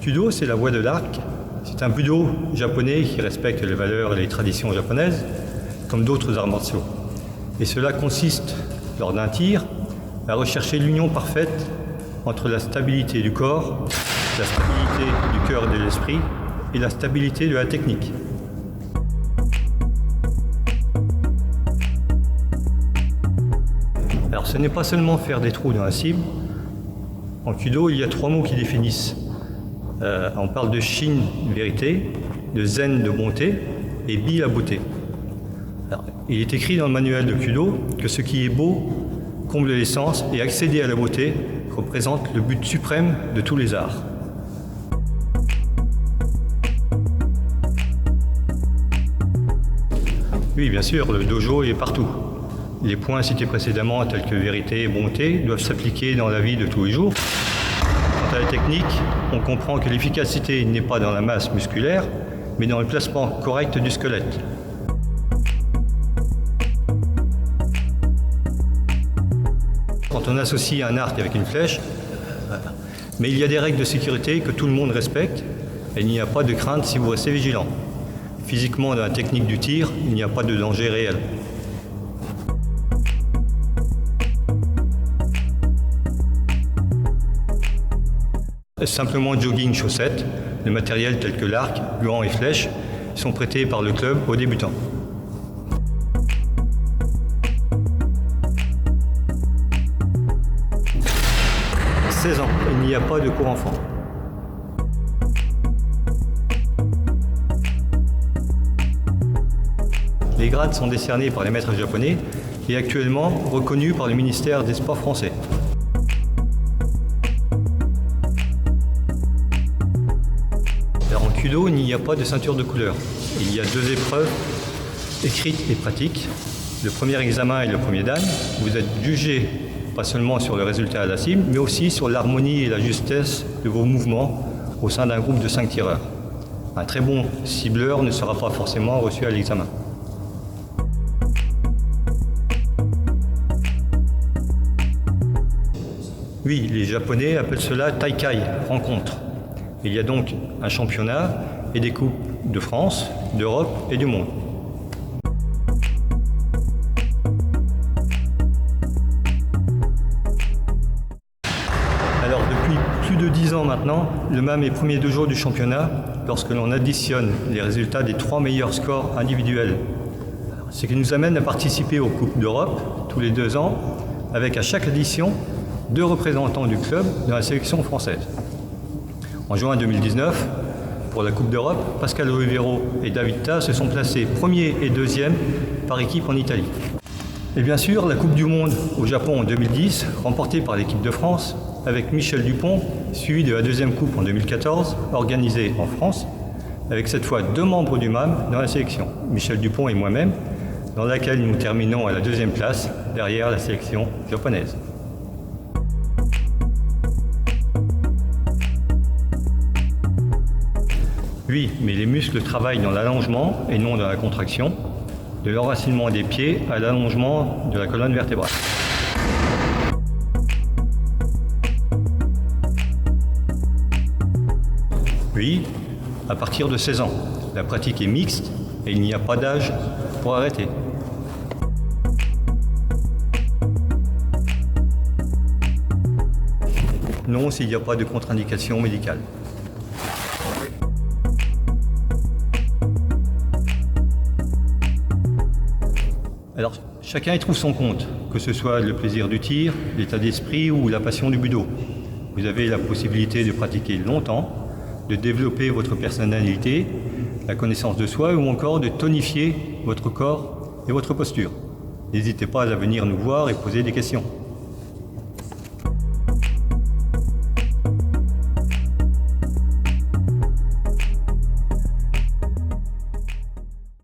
Kudo, c'est la voie de l'arc. C'est un budo japonais qui respecte les valeurs et les traditions japonaises, comme d'autres arts martiaux. Et cela consiste, lors d'un tir, à rechercher l'union parfaite entre la stabilité du corps, la stabilité du cœur et de l'esprit, et la stabilité de la technique. Alors ce n'est pas seulement faire des trous dans la cible. En Kudo, il y a 3 mots qui définissent. On parle de Shin, vérité, de Zen, de bonté, et Bi, la beauté. Alors, il est écrit dans le manuel de Kudo que ce qui est beau comble l'essence et accéder à la beauté représente le but suprême de tous les arts. Oui, bien sûr, le dojo est partout. Les points cités précédemment, tels que vérité et bonté, doivent s'appliquer dans la vie de tous les jours. Quant à la technique, on comprend que l'efficacité n'est pas dans la masse musculaire, mais dans le placement correct du squelette. Quand on associe un arc avec une flèche, mais il y a des règles de sécurité que tout le monde respecte, et il n'y a pas de crainte si vous restez vigilant. Physiquement, dans la technique du tir, il n'y a pas de danger réel. Simplement jogging, chaussettes, le matériel tel que l'arc, gants et flèches sont prêtés par le club aux débutants. À 16 ans, il n'y a pas de cours enfant. Les grades sont décernés par les maîtres japonais et actuellement reconnus par le ministère des Sports français. Alors en Kudo, il n'y a pas de ceinture de couleur. Il y a 2 épreuves écrites et pratiques. Le premier examen et le premier dan. Vous êtes jugé pas seulement sur le résultat à la cible, mais aussi sur l'harmonie et la justesse de vos mouvements au sein d'un groupe de 5 tireurs. Un très bon cibleur ne sera pas forcément reçu à l'examen. Oui, les Japonais appellent cela Taikai, rencontre. Il y a donc un championnat et des coupes de France, d'Europe et du monde. Alors depuis plus de 10 ans maintenant, le MAM est premier dojo du championnat lorsque l'on additionne les résultats des 3 meilleurs scores individuels. Ce qui nous amène à participer aux Coupes d'Europe tous les 2 ans, avec à chaque édition 2 représentants du club dans la sélection française. En juin 2019, pour la Coupe d'Europe, Pascal Olivero et David Ta se sont placés 1er et 2e par équipe en Italie. Et bien sûr, la Coupe du Monde au Japon en 2010, remportée par l'équipe de France, avec Michel Dupont, suivi de la 2e Coupe en 2014, organisée en France, avec cette fois 2 membres du MAM dans la sélection, Michel Dupont et moi-même, dans laquelle nous terminons à la 2e place, derrière la sélection japonaise. Oui, mais les muscles travaillent dans l'allongement et non dans la contraction, de l'enracinement des pieds à l'allongement de la colonne vertébrale. Oui, à partir de 16 ans. La pratique est mixte et il n'y a pas d'âge pour arrêter. Non, s'il n'y a pas de contre-indication médicale. Alors, chacun y trouve son compte, que ce soit le plaisir du tir, l'état d'esprit ou la passion du budo. Vous avez la possibilité de pratiquer longtemps, de développer votre personnalité, la connaissance de soi ou encore de tonifier votre corps et votre posture. N'hésitez pas à venir nous voir et poser des questions.